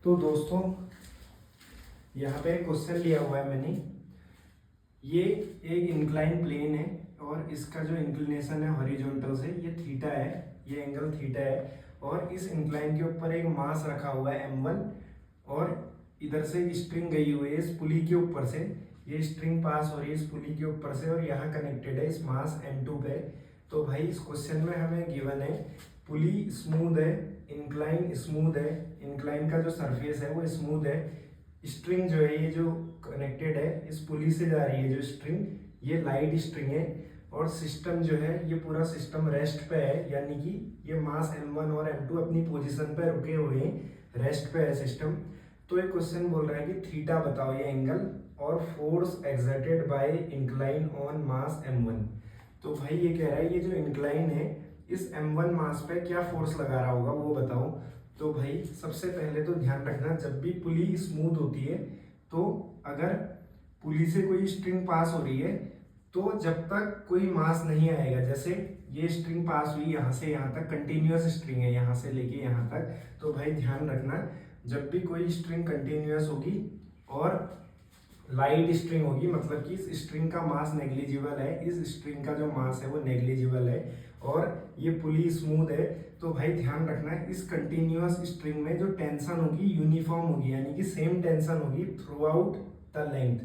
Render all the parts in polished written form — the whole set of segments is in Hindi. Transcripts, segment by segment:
तो दोस्तों यहाँ पे क्वेश्चन लिया हुआ है मैंने। ये एक इंक्लाइन प्लेन है और इसका जो इंक्लिनेशन है हॉरिजॉन्टल से ये थीटा है, ये एंगल थीटा है। और इस इंक्लाइन के ऊपर एक मास रखा हुआ है m1 और इधर से स्ट्रिंग गई हुई है इस पुली के ऊपर से। ये स्ट्रिंग पास हो रही है इस पुली के ऊपर से और यहाँ कनेक्टेड है इस मास m2 पे। तो भाई इस क्वेश्चन में हमें गिवन है पुली स्मूथ है, इंक्लाइन स्मूथ है, इंक्लाइन का जो सरफेस है वो स्मूथ है, स्ट्रिंग जो है ये जो कनेक्टेड है इस पुली से जा रही है जो स्ट्रिंग ये लाइट स्ट्रिंग है और सिस्टम जो है ये पूरा सिस्टम रेस्ट पे है, यानी कि ये मास m1 और m2 अपनी पोजीशन पे रुके हुए हैं, रेस्ट पे है सिस्टम। तो ये क्वेश्चन बोल रहा है कि थीटा बताओ ये एंगल और force exerted by incline on mass m1। तो भाई ये कह रहा है ये जो इंक्लाइन है इस m1 मास पे क्या फोर्स लगा रहा होगा वो बताओ। तो भाई सबसे पहले तो ध्यान रखना जब भी पुली स्मूथ होती है तो अगर पुली से कोई स्ट्रिंग पास हो रही है तो जब तक कोई मास नहीं आएगा, जैसे ये स्ट्रिंग पास हुई यहाँ से यहाँ तक, कंटिन्यूअस स्ट्रिंग है यहाँ से लेके यहाँ तक, तो भाई ध्यान रखना जब भी कोई स्ट्रिंग कंटिन्यूअस होगी और लाइट स्ट्रिंग होगी मतलब कि इस स्ट्रिंग का मास नेग्लिजिबल है, इस स्ट्रिंग का जो मास है वो नेग्लिजिबल है और ये पुली स्मूथ है, तो भाई ध्यान रखना इस कंटिन्यूअस स्ट्रिंग में जो टेंशन होगी यूनिफॉर्म होगी, यानी कि सेम टेंशन होगी थ्रू आउट द लेंथ,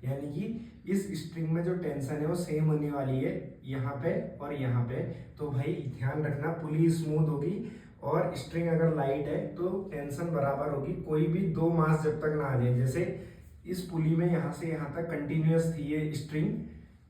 यानी कि इस स्ट्रिंग में जो टेंशन है वो सेम होने वाली है यहाँ पे और यहाँ पे। तो भाई ध्यान रखना पुली स्मूथ होगी और स्ट्रिंग अगर लाइट है तो टेंशन बराबर होगी, कोई भी दो मास जब तक ना आ जाए। जैसे इस पुली में यहाँ से यहाँ तक कंटिन्यूअस थी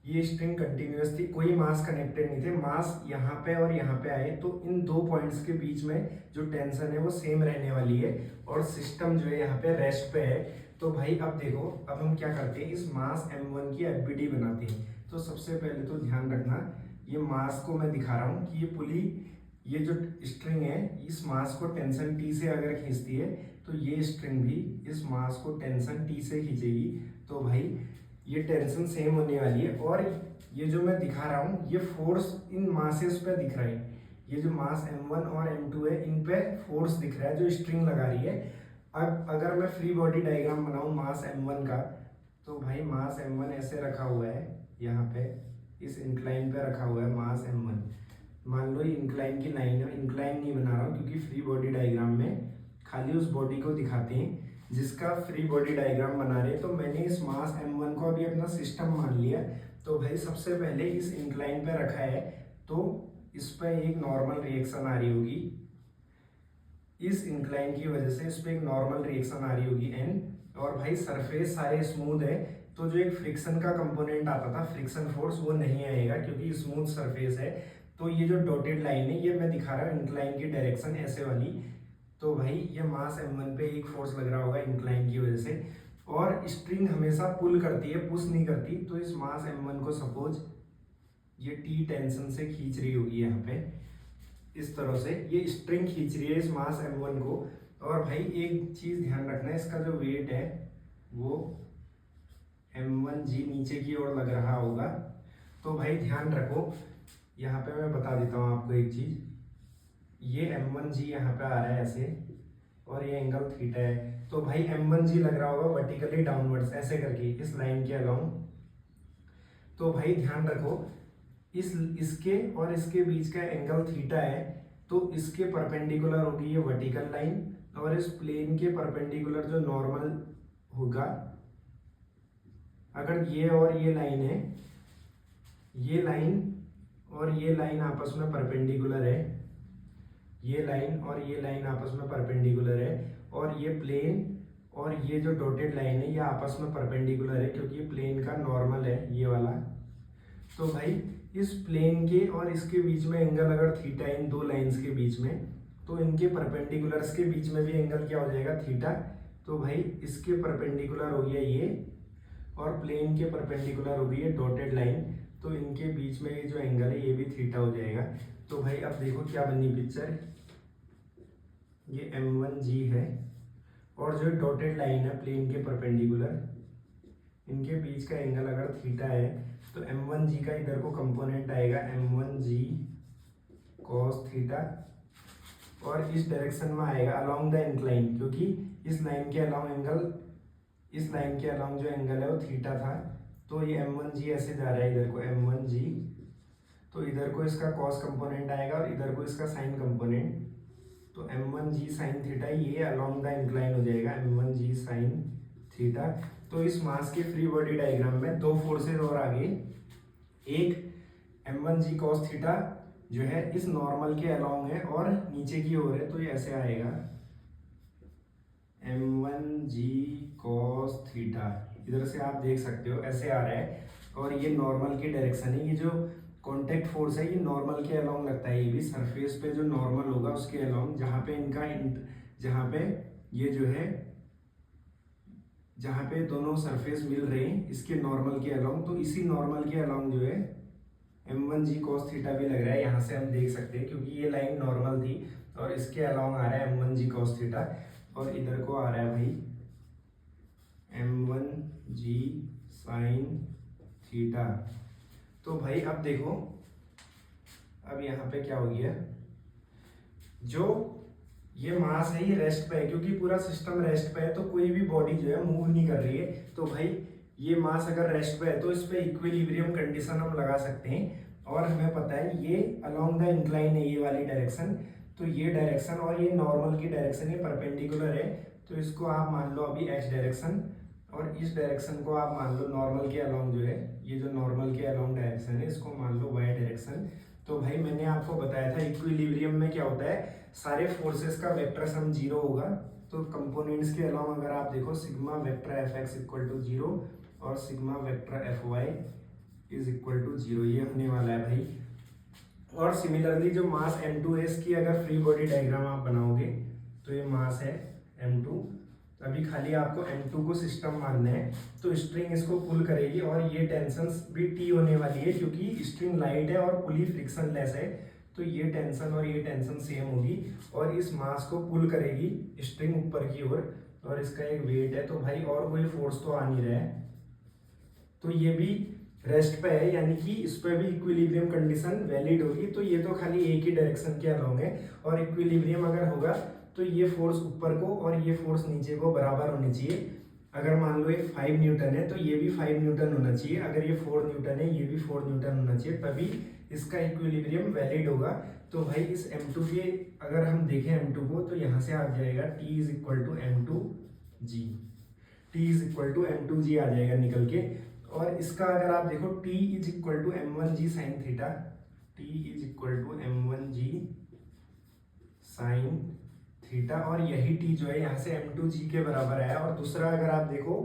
ये स्ट्रिंग कंटिन्यूअस थी, कोई मास कनेक्टेड नहीं थे, मास यहाँ पे और यहाँ पे आए तो इन दो पॉइंट्स के बीच में जो टेंशन है वो सेम रहने वाली है और सिस्टम जो है यहाँ पे रेस्ट पे है। तो भाई अब देखो अब हम क्या करते हैं इस मास m1 की एफबीडी बनाते हैं। तो सबसे पहले तो ध्यान रखना ये मास को मैं दिखा रहा हूँ कि ये पुली ये जो स्ट्रिंग है इस मास को टेंशन T से अगर खींचती है तो ये स्ट्रिंग भी इस मास को टेंशन T से खींचेगी। तो भाई ये टेंशन सेम होने वाली है और ये जो मैं दिखा रहा हूँ ये फोर्स इन मासेस पे दिख रहा है, ये जो मास m1 और m2 है इन पे फोर्स दिख रहा है जो स्ट्रिंग लगा रही है। अब अगर मैं फ्री बॉडी डायग्राम बनाऊँ मास m1 का तो भाई मास m1 ऐसे रखा हुआ है, यहाँ पे इस इंक्लाइन पे रखा हुआ है मास m1। मान लो ये इंक्लाइन की लाइन है, इंक्लाइन नहीं बना रहा हूँ क्योंकि फ्री बॉडी डायग्राम में खाली उस बॉडी को दिखाते हैं जिसका फ्री बॉडी डायग्राम बना रहे हैं। तो मैंने इस मास m1 को अभी अपना सिस्टम मान लिया। तो भाई सबसे पहले इस इंक्लाइन पे रखा है तो इस पर एक नॉर्मल रिएक्शन आ रही होगी, इस इंक्लाइन की वजह से इस पर एक नॉर्मल रिएक्शन आ रही होगी n। और भाई सरफेस सारे स्मूथ है तो जो एक फ्रिक्शन का कंपोनेंट आता था फ्रिक्शन फोर्स वो नहीं आएगा क्योंकि स्मूथ सरफेस है। तो ये जो डॉटेड लाइन है ये मैं दिखा रहा हूँ इंक्लाइन की डायरेक्शन ऐसे वाली। तो भाई ये मास m1 पे एक फोर्स लग रहा होगा इंक्लाइन की वजह से और स्ट्रिंग हमेशा पुल करती है पुश नहीं करती। तो इस मास m1 को सपोज ये T टेंशन से खींच रही होगी, यहाँ पे इस तरह से ये स्ट्रिंग खींच रही है इस मास m1 को। और भाई एक चीज ध्यान रखना इसका जो वेट है वो m1g नीचे की ओर लग रहा होगा। तो भाई ध्यान रखो यहाँ पे मैं बता देता हूँ आपको एक चीज, ये m1g यहाँ पे आ रहा है ऐसे और ये एंगल थीटा है। तो भाई m1g लग रहा होगा वर्टिकली डाउनवर्ड्स ऐसे करके इस लाइन के अलाउंग। तो भाई ध्यान रखो इसके और इसके बीच का एंगल थीटा है तो इसके परपेंडिकुलर होगी ये वर्टिकल लाइन और इस प्लेन के परपेंडिकुलर जो नॉर्मल होगा, अगर ये और ये लाइन है, ये लाइन और ये लाइन आपस में परपेंडिकुलर है, ये लाइन और ये लाइन आपस में परपेंडिकुलर है और ये प्लेन और ये जो डॉटेड लाइन है ये आपस में परपेंडिकुलर है क्योंकि ये प्लेन का नॉर्मल है ये वाला। तो भाई इस प्लेन के और इसके बीच में एंगल अगर थीटा इन दो लाइंस के बीच में तो इनके परपेंडिकुलर्स के बीच में भी एंगल क्या हो जाएगा थीटा। तो भाई इसके परपेंडिकुलर हो गया ये और प्लेन के परपेंडिकुलर हो गई ये डॉटेड लाइन, तो इनके बीच में ये जो एंगल है ये भी थीटा हो जाएगा। तो भाई अब देखो क्या बनी पिक्चर, ये m1g है और जो डॉटेड लाइन है प्लेन के परपेंडिकुलर इनके बीच का एंगल अगर थीटा है तो m1g का इधर को कंपोनेंट आएगा m1g cos थीटा और इस डायरेक्शन में आएगा अलोंग द इंक्लाइन, क्योंकि इस लाइन के अलोंग एंगल, इस लाइन के अलोंग जो एंगल है वो थीटा था, तो ये m1g ऐसे जा रहा है इधर को m1g, तो इधर को इसका कॉस कंपोनेंट आएगा और इधर को इसका साइन कंपोनेंट, तो m1g साइन थीटा ये अलोंग द इंक्लाइन हो जाएगा m1g साइन थीटा। तो इस मास के फ्री बॉडी डायग्राम में दो फोर्सेज और आगे, एक m1g cos थीटा जो है इस नॉर्मल के अलोंग है और नीचे की ओर है, तो ये ऐसे आएगा m1g cos थीटा, इधर से आप देख सकते हो ऐसे आ रहा है, और ये नॉर्मल की डायरेक्शन है। ये जो कॉन्टेक्ट फोर्स है ये नॉर्मल के अलोंग लगता है, ये भी सरफेस पे जो नॉर्मल होगा उसके अलोंग, जहाँ पे इनका जहाँ पे ये जो है, जहाँ पे दोनों सरफेस मिल रहे हैं इसके नॉर्मल के अलोंग, तो इसी नॉर्मल के अलोंग जो है m1g cos थीटा भी लग रहा है, यहाँ से हम देख सकते हैं क्योंकि ये लाइन नॉर्मल थी और इसके अलोंग आ रहा है m1g cos थीटा, और इधर को आ रहा है भाई m1g sin थीटा। तो भाई अब देखो, अब यहाँ पे क्या हो गया, जो ये मास है ये रेस्ट पे है, क्योंकि पूरा सिस्टम रेस्ट पे है तो कोई भी बॉडी जो है मूव नहीं कर रही है, तो भाई ये मास अगर रेस्ट पे है तो इस पे इक्विलिब्रियम कंडीशन हम लगा सकते हैं, और हमें पता है ये अलोंग द इंक्लाइन है ये वाली डायरेक्शन, तो ये डायरेक्शन और ये नॉर्मल की डायरेक्शन ये परपेंडिकुलर है, तो इसको आप मान लो अभी x डायरेक्शन, और इस डायरेक्शन को आप मान लो नॉर्मल के अलोंग जो है, ये जो नॉर्मल के अलोंग डायरेक्शन है इसको मान लो y डायरेक्शन। तो भाई मैंने आपको बताया था इक्विलिब्रियम में क्या होता है, सारे फोर्सेस का वेक्टर सम जीरो होगा, तो कंपोनेंट्स के अलावा अगर आप देखो sigma vector f x equal to zero और sigma vector f y is equal to zero, ये होने वाला है भाई। और सिमिलरली जो मास m2 है इसकी अगर फ्री बॉडी डायग्राम आप बनाओगे तो ये मास है m2, तो अभी खाली आपको m2 को सिस्टम मानना है, तो स्ट्रिंग इसको पुल करेगी और ये टेंशन भी T होने वाली है क्योंकि स्ट्रिंग लाइट है और पुली फ्रिक्शन लेस है, तो ये टेंशन और ये टेंशन सेम होगी और इस मास को पुल करेगी स्ट्रिंग ऊपर की ओर, और इसका एक वेट है, तो भाई और कोई फोर्स तो आ नहीं रहा है, तो ये भी रेस्ट पे है, यानी कि इस पे भी इक्विलिब्रियम कंडीशन वैलिड होगी। तो ये तो खाली एक ही डायरेक्शन के अलोंग है, और इक्विलिब्रियम अगर होगा तो ये फोर्स ऊपर को और ये फोर्स नीचे को बराबर होनी चाहिए। अगर मान लो ये 5 न्यूटन है तो ये भी 5 न्यूटन होना चाहिए, अगर ये 4 न्यूटन है ये भी 4 न्यूटन होना चाहिए, तभी इसका इक्विलिब्रियम वैलिड होगा। तो भाई इस m2 के अगर हम देखें m2 को, तो यहाँ से आ जाएगा t is equal to m2g, t is equal to m2g आ जाएगा निकल के, और इसका अगर आप देखो t is equal to m1g sine theta, t is equal to m1g sine theta, और यही t जो है यहाँ से m2g के बराबर है। और दूसरा अगर आप देखो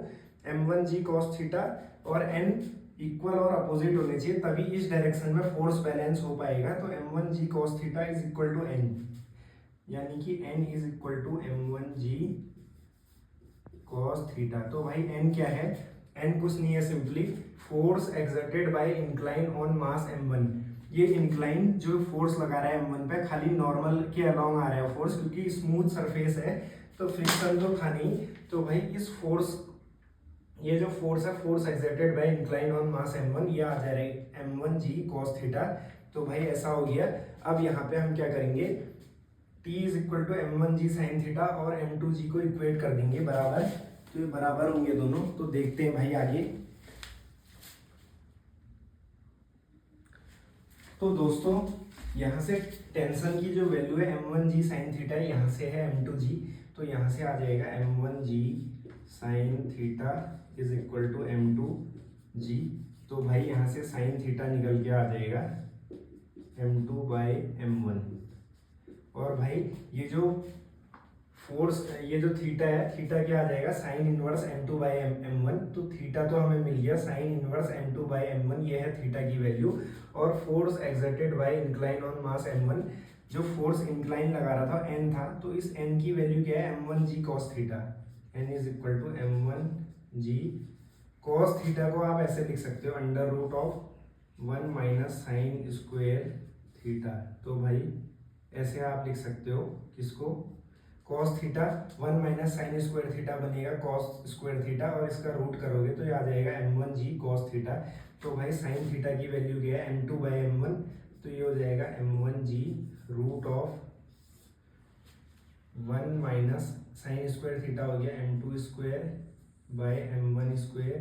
m1g cos थीटा और n इक्वल और अपोजिट होने चाहिए, तभी इस डायरेक्शन में फोर्स बैलेंस हो पाएगा, तो m1g cos theta is equal to n, यानी कि n is equal to m1g cos theta. तो भाई n क्या है, n कुछ नहीं है, simply force exerted by incline on mass m1, ये इंक्लाइन जो फोर्स लगा रहा है m1 पे खाली नॉर्मल के अलोंग आ रहा है फोर्स, क्योंकि स्मूथ सरफेस है तो फ्रिक्शन तो था नहीं, तो भाई इस फोर्स, ये जो फोर्स है force exerted by incline on mass m1, ये आ जा रहा है m1g cos थीटा। तो भाई ऐसा हो गया। अब यहाँ पे हम क्या करेंगे, t is equal to m1g sine theta और m2g को इक्वेट कर देंगे बराबर, तो ये बराबर होंगे दोनों। तो देखते हैं भाई आगे। तो दोस्तों यहाँ से टेंशन की जो वैल्यू है m1g साइन थीटा यहाँ से है m2g, तो यहाँ से आ जाएगा m1g sine theta is equal to m2g, तो भाई यहाँ से साइन थीटा निकल के आ जाएगा m2 बाई m1, और भाई ये जो फोर्स, ये जो थीटा है, थीटा क्या आ जाएगा sine inverse m2 by m1, तो थीटा तो हमें मिल गया sine inverse m2 by m1, ये है थीटा की वैल्यू। और force exerted by incline on mass m1, जो फोर्स इंक्लाइन लगा रहा था n था, तो इस n की वैल्यू क्या है m1g cos theta, n is equal to m1g cos theta को आप ऐसे लिख सकते हो under root of 1 minus sine square theta, तो भाई ऐसे आप लिख सकते हो किसको, cos theta 1 minus sine square theta बनेगा cos स्क्वायर थीटा, और इसका रूट करोगे तो ये आ जाएगा m1g cos थीटा। तो भाई साइन थीटा की वैल्यू क्या है m2 बाई m1, तो ये हो जाएगा m1g root of 1 minus sine square theta हो गया m2 square by m1 square.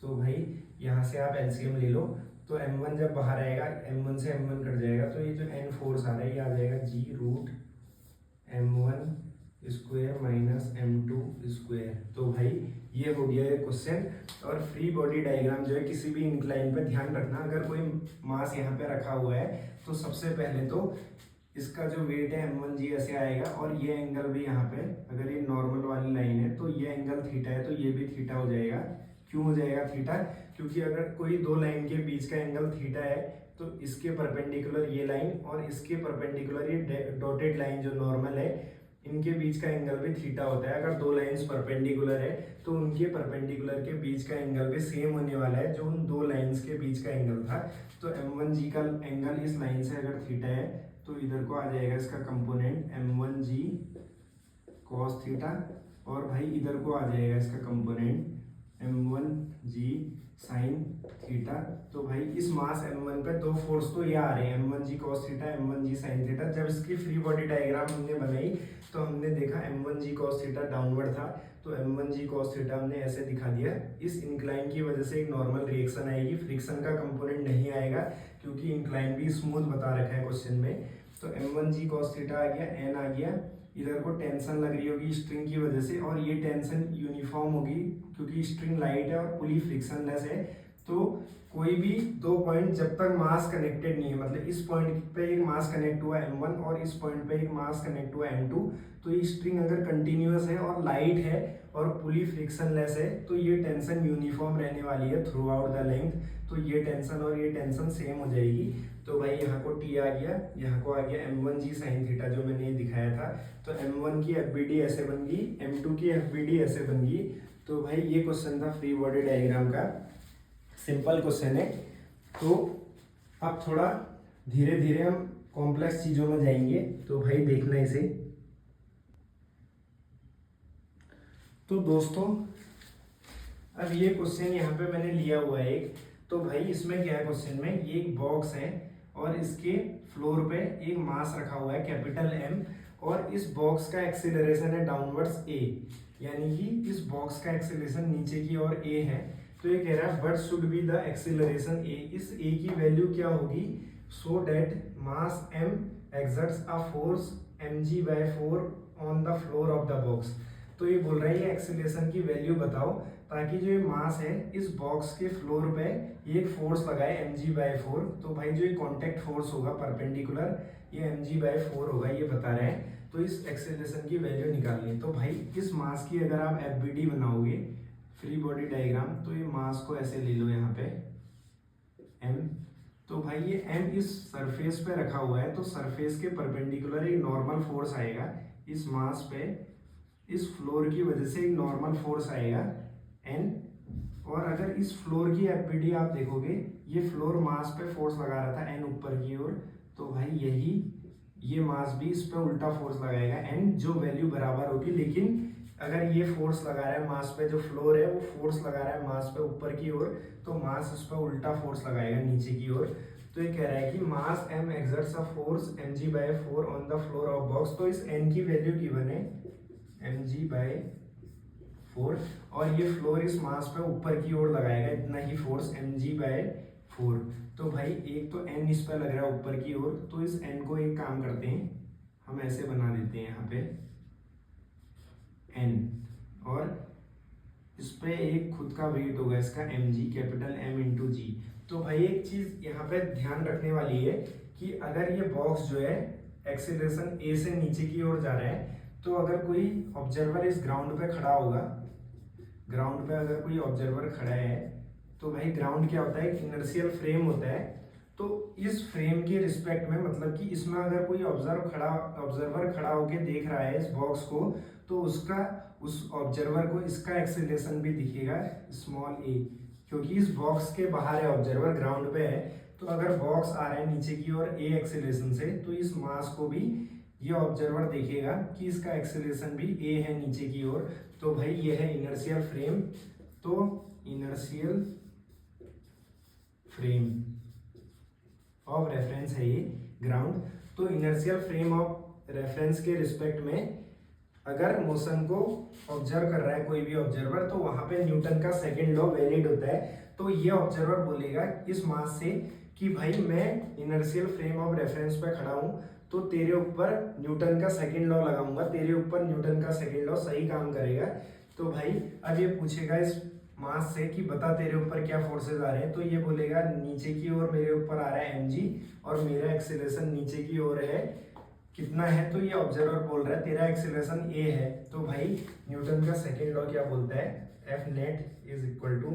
तो भाई यहाँ से आप एलसीएम ले लो, तो m1 जब बाहर आएगा m1 से m1 कट जाएगा, तो ये जो n फोर्स आ रहा है ये आ जाएगा g root m1 square minus m2 square. तो भाई ये हो गया है क्वेश्चन। और फ्री बॉडी डायग्राम जो है किसी भी इंक्लाइन पे ध्यान रखना, अगर कोई मास यहाँ पे रखा हुआ है तो सबसे पहले तो इसका जो वेट है m1g ऐसे आएगा, और ये एंगल भी यहाँ पे अगर ये नॉर्मल वाली लाइन है तो ये एंगल थीटा है, तो ये भी थीटा हो जाएगा। क्यों हो जाएगा थीटा? क्योंकि अगर कोई दो लाइन के बीच का एंगल थीटा है तो इसके परपेंडिकुलर ये लाइन और इसके परपेंडिकुलर ये डॉटेड लाइन जो नॉर्मल है, इनके बीच का एंगल भी थीटा होता है। अगर दो लाइंस परपेंडिकुलर है तो उनके परपेंडिकुलर के बीच का एंगल भी सेम होने वाला है जो उन दो लाइंस के बीच का एंगल था। तो m1g का एंगल इस लाइन से अगर थीटा है तो इधर को आ जाएगा इसका कंपोनेंट m1g cos थीटा, और भाई इधर को आ जाएगा इसका कंपोनेंट m1g sin थीटा। तो भाई इस मास m1 पे दो फोर्स तो ये आ रहे हैं, m1g cos theta, m1g sin theta. जब इसकी फ्री बॉडी डायग्राम हमने बनाई तो हमने देखा m1g cos थीटा डाउनवर्ड था, तो m1g cos थीटा हमने ऐसे दिखा दिया। इस इंक्लाइन की वजह से एक नॉर्मल रिएक्शन आएगी, फ्रिक्शन का कंपोनेंट नहीं आएगा क्योंकि इंक्लाइन भी स्मूथ बता रखा है क्वेश्चन में। तो m1g cos थीटा आ गया, n आ गया, इधर को टेंशन लग रही होगी स्ट्रिंग की वजह से, और ये टेंशन यूनिफॉर्म होगी क्योंकि स्ट्रिंग लाइट है और पुली फ्रिक्शनलेस है। तो कोई भी दो पॉइंट जब तक मास कनेक्टेड नहीं है, मतलब इस पॉइंट पे एक मास कनेक्ट हुआ m1 और इस पॉइंट पे एक मास कनेक्ट हुआ m2, तो ये स्ट्रिंग अगर कंटिन्यूअस है और लाइट है और पुली फ्रिक्शनलेस है तो ये टेंशन यूनिफॉर्म रहने वाली है थ्रू आउट द लेंथ। तो ये टेंशन और ये टेंशन सेम हो जाएगी। तो भाई यहाँ को T आ गया, यहाँ को आ गया m1g sin थीटा जो मैंने ये दिखाया था। तो m1 की FBD ऐसे बन गई, m2 की FBD ऐसे बन गई। तो भाई ये क्वेश्चन था फ्री बॉडी डायग्राम का, सिंपल क्वेश्चन है। तो अब थोड़ा धीरे धीरे हम कॉम्प्लेक्स चीज़ों में जाएंगे, तो भाई देखना इसे। तो दोस्तों अब ये क्वेश्चन यहाँ पे मैंने लिया हुआ है एक, तो भाई इसमें क्या है क्वेश्चन में, ये एक बॉक्स है और इसके फ्लोर पे एक मास रखा हुआ है कैपिटल M, और इस बॉक्स का एक्सीलरेशन है डाउनवर्ड्स a, यानी कि इस बॉक्स का एक्सीलरेशन नीचे की ओर a है। तो ये कह रहा है what should be the acceleration a, इस a की वैल्यू क्या होगी, so that mass m exerts a force mg/4 on the floor of the box. तो ये बोल रहा है ये एक्सीलरेशन की वैल्यू बताओ ताकि जो ये मास है इस बॉक्स के फ्लोर पे ये एक फोर्स लगाए mg/4। तो भाई जो ये कॉन्टेक्ट फोर्स होगा परपेंडिकुलर ये mg/4 होगा, ये बता रहे हैं। तो इस एक्सीलरेशन की वैल्यू निकालनी है। तो भाई इस मास की अगर आप FBD बनाओगे फ्री बॉडी डायग्राम, तो ये मास को ऐसे ले लो यहाँ पे m। तो भाई ये m इस सरफेस पे रखा हुआ है, तो सरफेस के परपेंडिकुलर एक नॉर्मल फोर्स आएगा इस मास पे, इस फ्लोर की वजह से एक नॉर्मल फोर्स आएगा n। और अगर इस फ्लोर की FBD आप देखोगे, ये फ्लोर मास पे फोर्स लगा रहा था n ऊपर की ओर, तो भाई यही ये मास भी इस पे उल्टा फोर्स लगाएगा n, जो वैल्यू बराबर होगी। लेकिन अगर ये फोर्स लगा रहा है मास पे, जो फ्लोर है वो फोर्स लगा रहा है मास पे ऊपर की ओर, तो मास इस पर उल्टा फोर्स लगाएगा नीचे की ओर। तो ये कह रहा है कि मास m exerts a force mg/4 on the floor of box. तो इस n की वैल्यू गिवन है mg/4, और ये फ्लोर इस मास पे ऊपर की ओर लगाएगा इतना ही फोर्स mg/4। तो भाई एक तो n इस पर लग रहा है ऊपर की ओर, तो इस n को एक काम करते हैं हम ऐसे बना देते हैं यहाँ पे n, और इस पे एक खुद का वेट होगा इसका mg, कैपिटल M इंटू जी। तो भाई एक चीज यहाँ पे ध्यान रखने वाली है कि अगर ये बॉक्स जो है एक्सीलरेशन a से नीचे की ओर जा रहा है, तो अगर कोई ऑब्जर्वर इस ग्राउंड पे खड़ा होगा, ग्राउंड पे अगर कोई ऑब्जर्वर खड़ा है, तो भाई ग्राउंड क्या होता है, एक इनर्शियल फ्रेम होता है। तो इस फ्रेम के रिस्पेक्ट में, मतलब कि इसमें अगर कोई ऑब्जर्वर खड़ा होके देख रहा है इस बॉक्स को, तो उसका उस ऑब्जर्वर को इसका एक्सीलरेशन भी दिखेगा स्मॉल a, क्योंकि इस बॉक्स के बाहर है ऑब्जर्वर, ग्राउंड पे है। तो अगर बॉक्स आ रहा है नीचे की ओर a एक्सीलरेशन से, तो इस मास को भी ये ऑब्जर्वर देखेगा कि इसका एक्सीलरेशन भी a है नीचे की ओर। तो भाई ये है इनर्शियल फ्रेम, तो इनर्शियल फ्रेम ऑफ रेफरेंस है ये ग्राउंड। तो इनर्शियल फ्रेम ऑफ रेफरेंस के रिस्पेक्ट में अगर मोशन को ऑब्जर्व कर रहा है कोई भी ऑब्जर्वर, तो वहां पे न्यूटन का सेकंड लॉ वैलिड होता है। तो ये ऑब्जर्वर बोलेगा इस मास से कि भाई मैं इनर्शियल फ्रेम ऑफ रेफरेंस पे खड़ा हूँ, तो तेरे ऊपर न्यूटन का सेकंड लॉ लगाऊंगा, तेरे ऊपर न्यूटन का सेकंड लॉ सही काम करेगा। तो भाई अब ये पूछेगा इस मास से कि बता तेरे ऊपर क्या फोर्सेस आ रहे हैं, तो ये बोलेगा नीचे की ओर मेरे ऊपर आ रहा है mg और मेरा एक्सेलरेशन नीचे की ओर है कितना है, तो ये ऑब्जर्वर बोल रहा है तेरा एक्सेलरेशन a है। तो भाई न्यूटन का सेकंड लॉ क्या बोलता है, F net is equal to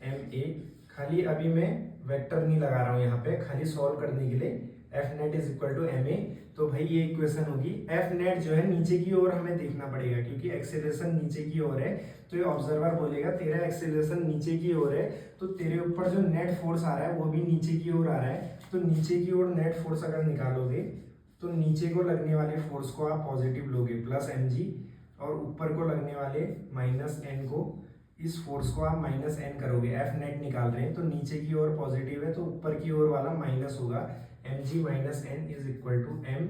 ma। खाली अभी मैं वेक्टर नहीं लगा रहा हूँ यहाँ पे, खाली सॉल्व करने के लिए F net is equal to ma। तो भाई ये इक्वेशन होगी। F नेट जो है नीचे की ओर हमें देखना पड़ेगा क्योंकि एक्सेलरेशन नीचे की ओर है, तो ये ऑब्जर्वर बोलेगा तेरा एक्सेलरेशन नीचे की ओर है, तो तेरे ऊपर जो नेट फोर्स आ रहा है वो भी नीचे की ओर आ रहा है। तो नीचे की ओर नेट फोर्स अगर निकालोगे तो नीचे को लगने वाले फोर्स को आप पॉजिटिव लोगे प्लस mg, और ऊपर को लगने वाले माइनस n को, इस फोर्स को आप माइनस n करोगे। F नेट निकाल रहे हैं तो नीचे की ओर पॉजिटिव है तो ऊपर की ओर वाला माइनस होगा। mg minus n is equal to m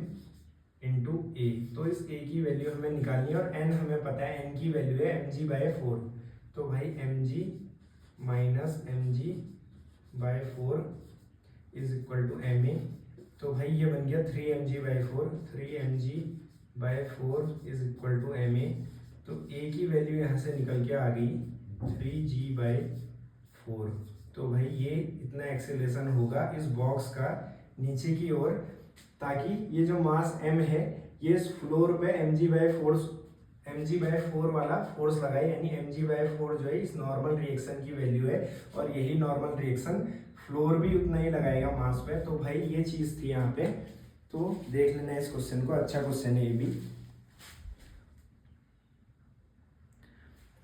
into a. तो इस a की वैल्यू हमें निकालनी है और n हमें पता है, n की वैल्यू है mg बाय 4। तो भाई mg minus mg by 4 is equal to ma। तो भाई ये बन गया 3mg by 4, 3mg by 4 is equal to ma। तो a की वैल्यू यहाँ से निकल के आ गई 3g बाई 4। तो भाई ये इतना एक्सेलरेशन होगा इस बॉक्स का नीचे की ओर, ताकि ये जो मास m है ये इस फ्लोर पे mg बाई 4 वाला फोर्स लगाए, यानी mg बाई 4 जो है इस नॉर्मल रिएक्शन की वैल्यू है, और यही नॉर्मल रिएक्शन फ्लोर भी उतना ही लगाएगा मास पे। तो भाई ये चीज थी यहाँ पे, तो देख लेना इस क्वेश्चन को, अच्छा क्वेश्चन है ये भी।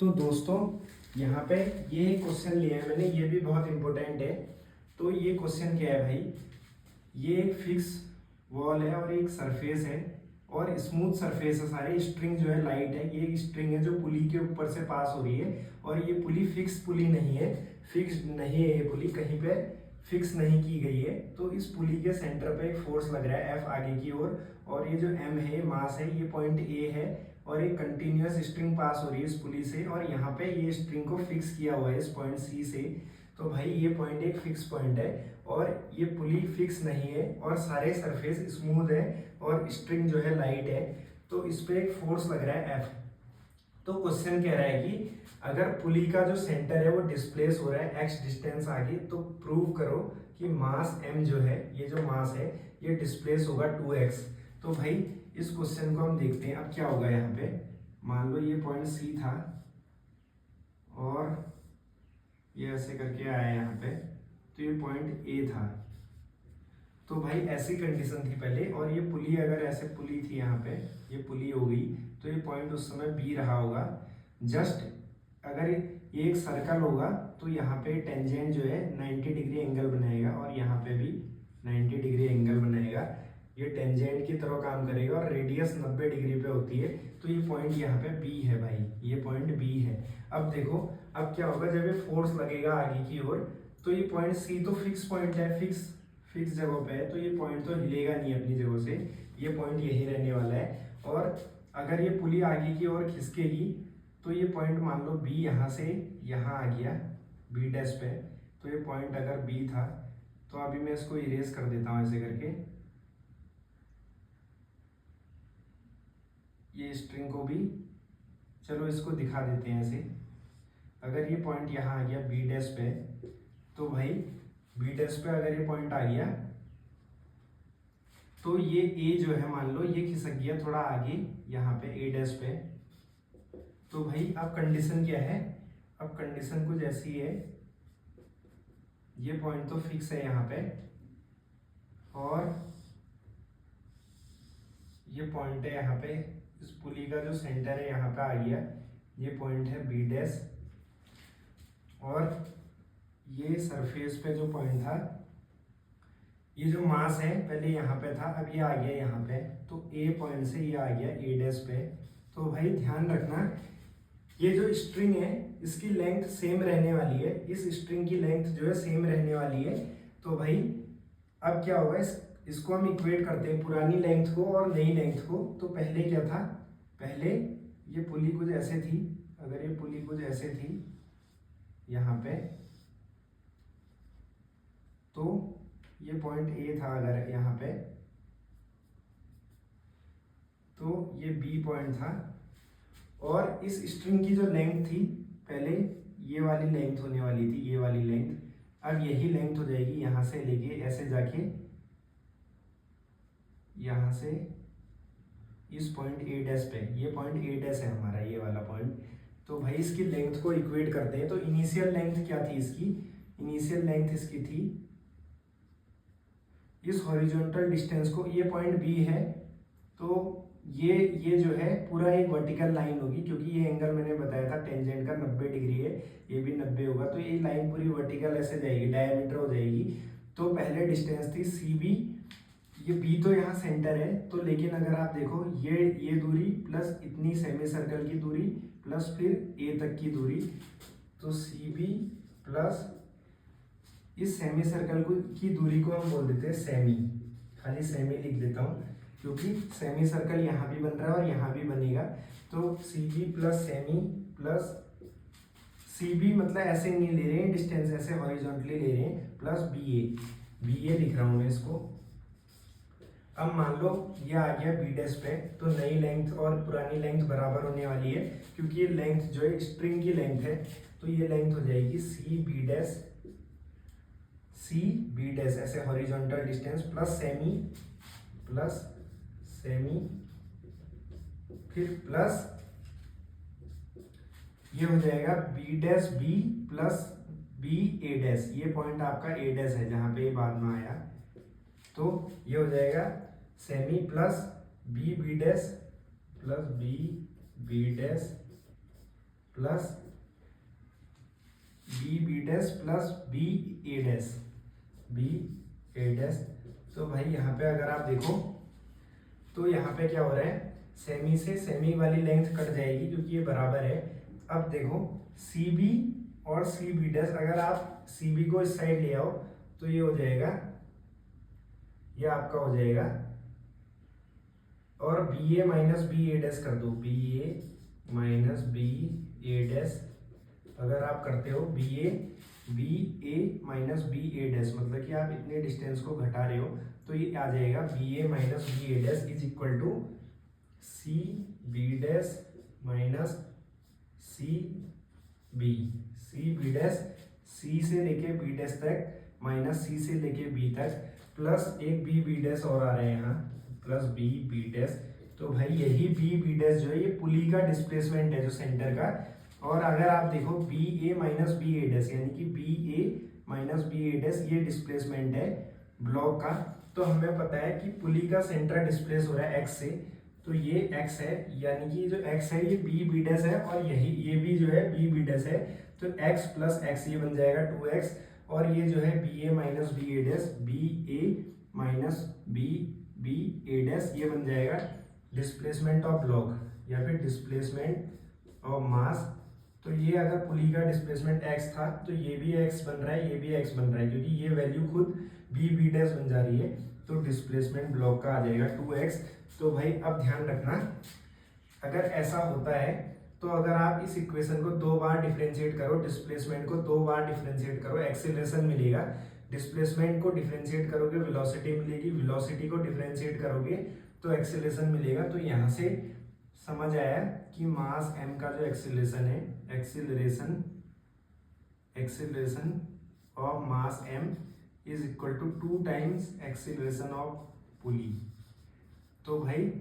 तो दोस्तों यहाँ पे ये क्वेश्चन लिया है मैंने, ये भी बहुत इंपॉर्टेंट है। तो ये क्वेश्चन क्या है भाई, ये एक फिक्स वॉल है और एक सरफेस है और स्मूथ सरफेस है, सारे स्ट्रिंग जो है लाइट है, ये एक स्ट्रिंग है जो पुली के ऊपर से पास हो रही है, और ये पुली फिक्स पुली नहीं है, फिक्स नहीं है, ये पुली कहीं पे फिक्स नहीं की गई है। तो इस पुली के सेंटर पे एक फोर्स लग रहा है F आगे की ओर, और ये जो M है मास है, ये पॉइंट A है, और एक कंटिन्यूअस स्ट्रिंग पास हो रही है इस पुली से, और यहाँ पे ये स्ट्रिंग को फिक्स किया हुआ है इस पॉइंट C से। तो भाई ये पॉइंट एक फिक्स पॉइंट है और ये पुली फिक्स नहीं है, और सारे सरफेस स्मूथ है और स्ट्रिंग जो है लाइट है, तो इस पे एक फोर्स लग रहा है F। तो क्वेश्चन कह रहा है कि अगर पुली का जो सेंटर है वो डिस्प्लेस हो रहा है x डिस्टेंस आगे, तो प्रूव करो कि मास m जो है, ये जो मास है ये डिस्प्लेस होगा 2x। तो भाई इस क्वेश्चन को हम देखते हैं अब क्या होगा। यहाँ पे मान लो ये पॉइंट C था और ये ऐसे करके आया यहाँ पे, तो ये पॉइंट A था। तो भाई ऐसी कंडीशन थी पहले, और ये पुली अगर ऐसे पुली थी यहाँ पे, ये पुली हो गई, तो ये पॉइंट उस समय B रहा होगा। जस्ट अगर ये एक सर्कल होगा तो यहाँ पे टेंजेंट जो है 90 डिग्री एंगल बनाएगा, और यहाँ पे भी 90 डिग्री एंगल बनाएगा, ये टेंजेंट की तरह काम करेगा, और रेडियस 90 डिग्री पे होती है। तो ये पॉइंट यहाँ पे B है भाई, ये पॉइंट B है। अब देखो अब क्या होगा, जब ये फोर्स लगेगा आगे की ओर, तो ये पॉइंट C तो फिक्स पॉइंट है, फिक्स जगह पे है, तो ये पॉइंट तो हिलेगा नहीं अपनी जगह से, ये पॉइंट यही रहने वाला है। और अगर ये पुली आगे की ओर खिसकेगी तो ये पॉइंट मान लो B यहाँ से यहाँ आ गया B डैश पे, तो ये पॉइंट अगर B था, तो अभी मैं इसको इरेज कर देता हूँ ऐसे करके, ये स्ट्रिंग को भी, चलो इसको दिखा देते हैं ऐसे। अगर ये पॉइंट यहाँ आ गया B डैश पे, तो भाई B डैश पे अगर ये पॉइंट आ गया तो ये A जो है मान लो ये खिसक गया थोड़ा आगे यहाँ पे A डैश पे। तो भाई अब कंडीशन क्या है, अब कंडीशन कुछ ऐसी है, ये पॉइंट तो फिक्स है यहाँ पे, और ये पॉइंट है यहाँ पे, इस पुली का जो सेंटर है यहाँ पे आ गया, ये पॉइंट है B डैश, और ये सरफेस पे जो पॉइंट था, ये जो मास है पहले यहाँ पे था, अब ये आ गया यहाँ पे, तो A पॉइंट से ये आ गया A डैश पे। तो भाई ध्यान रखना, ये जो स्ट्रिंग है इसकी लेंथ सेम रहने वाली है, इस स्ट्रिंग की लेंथ जो है सेम रहने वाली है। तो भाई अब क्या होगा, इसको हम इक्वेट करते हैं पुरानी लेंथ को और नई लेंथ को। तो पहले क्या था, पहले ये पुली कुछ ऐसे थी, अगर ये पुली कुछ ऐसे थी यहाँ पे, तो ये पॉइंट ए था अगर यहाँ पे, तो ये बी पॉइंट था, और इस स्ट्रिंग की जो लेंथ थी पहले ये वाली लेंथ होने वाली थी, ये वाली लेंथ, अब यही लेंथ हो जाएगी यहाँ से लेके ऐसे जाके यहाँ से इस पॉइंट ए डैश पे, ये पॉइंट ए डैश है हमारा, ये वाला पॉइंट। तो भाई इसकी लेंथ को इक्वेट करते हैं। तो इनिशियल लेंथ क्या थी इसकी, इनिशियल लेंथ इसकी थी इस हॉरिजॉन्टल डिस्टेंस को, ये पॉइंट बी है, तो ये जो है पूरा एक वर्टिकल लाइन होगी, क्योंकि ये एंगल मैंने बताया था टेंजेंट का 90 डिग्री है, ये भी 90 होगा, तो ये लाइन पूरी वर्टिकल ऐसे जाएगी, डायमीटर हो जाएगी। तो पहले डिस्टेंस थी सी बी, ये बी तो यहाँ सेंटर है, तो लेकिन अगर आप देखो ये दूरी प्लस इतनी सेमी सर्कल की दूरी प्लस फिर ए तक की दूरी, तो सी बी प्लस इस सेमी सर्कल की दूरी को हम बोल देते हैं सेमी, खाली सेमी लिख देता हूँ क्योंकि सेमी सर्कल यहाँ भी बन रहा है और यहाँ भी बनेगा। तो C B plus semi plus C B मतलब ऐसे नहीं ले रहे हैं डिस्टेंस, ऐसे हॉरिजॉन्टली ले रहे हैं, प्लस बी ए लिख रहा हूँ मैं इसको। अब मान लो ये आ गया बी डैश पे, तो नई लेंथ और पुरानी लेंथ बराबर होने वाली है, क्योंकि ये लेंथ जो है स्ट्रिंग की लेंथ है, तो ये लेंथ हो जाएगी सी बी डैश ऐसे हॉरिजॉन्टल डिस्टेंस प्लस सेमी फिर प्लस ये हो जाएगा B dash B plus B A dash, ये पॉइंट आपका ए डैश है जहां पे ये बाद में आया, तो ये हो जाएगा CM plus B dash plus B dash plus B dash plus B A dash. तो भाई यहाँ पे अगर आप देखो तो यहाँ पे क्या हो रहा है, सेमी से सेमी वाली लेंथ कट जाएगी क्योंकि ये बराबर है। अब देखो सी बी और सी बी डैश, अगर आप सी बी को इस साइड ले आओ तो ये हो जाएगा, ये आपका हो जाएगा, और B A minus B A dash कर दो, B A minus B A dash, अगर आप करते हो B A minus B A dash, मतलब कि आप इतने डिस्टेंस को घटा रहे हो, तो ये आ जाएगा B A minus B A dash is equal to C B dash minus C B dash, C से लेके बी डैश तक माइनस सी से लेके बी तक, प्लस एक बी डैश और आ रहे हैं यहाँ, प्लस बी डैश। तो भाई यही बी डैश जो है ये पुली का डिस्प्लेसमेंट है जो सेंटर का। और अगर आप देखो B A minus B A dash, यानी कि B A minus B A dash ये डिस्प्लेसमेंट है ब्लॉक का। तो हमें पता है कि पुली का सेंटर डिस्प्लेस हो रहा है एक्स से, तो ये एक्स है, यानी कि जो एक्स है ये बी डैश है, और ये भी जो है बी डैश है, तो एक्स प्लस एक्स ये बन जाएगा 2x, और ये जो है B A minus B A dash, B A minus B A dash, ये बन जाएगा डिस्प्लेसमेंट ऑफ ब्लॉक या फिर डिस्प्लेसमेंट ऑफ मास। तो ये अगर पुली का डिस्प्लेसमेंट x था तो ये भी x बन रहा है, ये भी x बन रहा है, क्योंकि ये वैल्यू खुद बी डैश बन जा रही है, तो डिस्प्लेसमेंट ब्लॉक का आ जाएगा 2x। तो भाई अब ध्यान रखना, अगर ऐसा होता है तो अगर आप इस इक्वेशन को 2 बार डिफरेंशिएट करो, डिस्प्लेसमेंट को 2 बार डिफरेंशिएट करो, एक्सीलरेशन मिलेगा, डिस्प्लेसमेंट को डिफरेंशिएट करोगे वेलोसिटी मिलेगी, वेलोसिटी को डिफरेंशिएट करोगे तो एक्सीलरेशन मिलेगा। तो यहाँ से समझ आया कि मास m का जो एक्सीलरेशन है, acceleration of mass m is equal to 2 times acceleration of pulley. तो भाई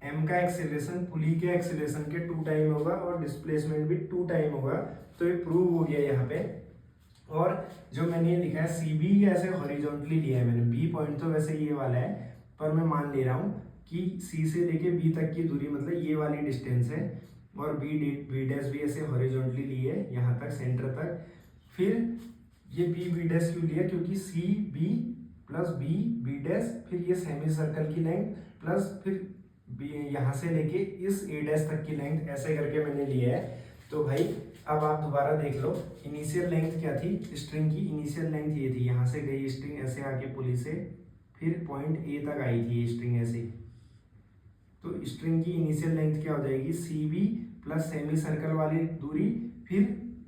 m का एक्सीलरेशन पुली के एक्सीलरेशन के 2 टाइम होगा और डिस्प्लेसमेंट भी 2 टाइम होगा, तो ये प्रूव हो गया यहाँ पे। और जो मैंने लिखा है सी बी ऐसे हॉरिजॉन्टली लिया है मैंने, बी पॉइंट तो वैसे ये वाला है, पर मैं मान ले रहा हूँ कि सी से लेके बी तक की दूरी मतलब ये वाली डिस्टेंस है, और बी डैश भी ऐसे हॉरिजॉन्टली ली है यहाँ तक सेंटर तक। फिर ये बी डैश क्यों लिया, क्योंकि C B plus B dash, फिर ये सेमी सर्कल की लेंथ प्लस फिर यहाँ से लेके इस ए डैश तक की लेंथ, ऐसे करके मैंने लिया है। तो भाई अब आप दोबारा देख लो, इनिशियल लेंथ क्या थी स्ट्रिंग की, इनिशियल लेंथ ये थी, यहाँ से गई स्ट्रिंग ऐसे आके पुली से फिर पॉइंट ए तक आई थी ये स्ट्रिंग ऐसे, तो स्ट्रिंग की इनिशियल लेंथ क्या हो जाएगी, C B plus semi circle वाली दूरी, फिर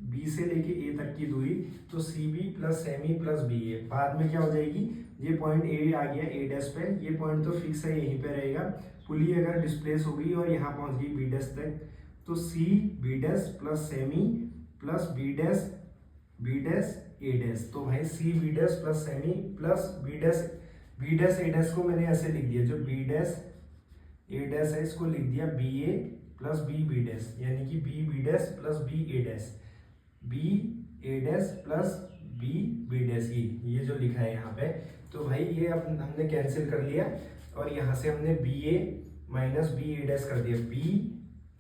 बी से लेके ए तक की दूरी, तो C B plus semi plus B A. बाद में क्या हो जाएगी, ये पॉइंट ए आ गया ए डैश पे, ये पॉइंट तो फिक्स है यहीं पे रहेगा। पुली अगर डिस्प्लेस हो गई और यहाँ पहुंच गई बी डैश तक, तो C B dash plus semi plus B dash A dash. तो भाई C B dash plus semi plus B dash A dash को मैंने ऐसे लिख दिया, जो बी डैश ए डैश है इसको लिख दिया बी ए प्लस बी डैश, यानी कि B dash plus B A dash, B A dash plus B dash, ये जो लिखा है यहाँ पे। तो भाई ये अब हमने कैंसिल कर लिया और यहाँ से हमने B A minus B A dash कर दिया। बी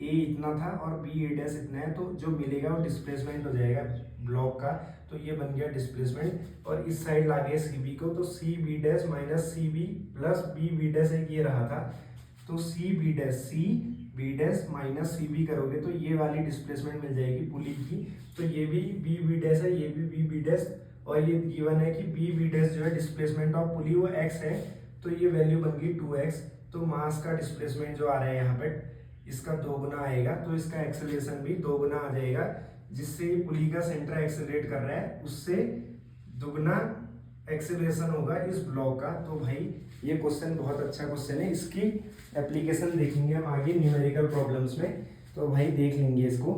ए इतना था और बी ए डैश इतना है, तो जो मिलेगा वो डिस्प्लेसमेंट हो जाएगा ब्लॉक का, तो ये बन गया डिस्प्लेसमेंट। और इस साइड ला गया सी बी को, तो C B dash minus C B plus B dash एक ये रहा था, तो C B dash minus C B करोगे तो ये वाली डिस्प्लेसमेंट मिल जाएगी पुली की। तो ये भी बी डैश है, ये भी बी डैश, और ये गिवन है कि बी डैश जो है डिस्प्लेसमेंट ऑफ पुली वो x है, तो ये वैल्यू बन गई 2x। तो मास का डिस्प्लेसमेंट जो आ रहा है यहाँ पे इसका दोगुना आएगा, तो इसका एक्सेलरेशन भी दोगुना आ जाएगा, जिससे ये पुली का सेंटर एक्सेलरेट कर रहा है उससे दुगना एक्सेलरेशन होगा इस ब्लॉक का। तो भाई ये क्वेश्चन बहुत अच्छा क्वेश्चन है, इसकी एप्लीकेशन देखेंगे हम आगे न्यूमेरिकल प्रॉब्लम्स में, तो भाई देख लेंगे इसको।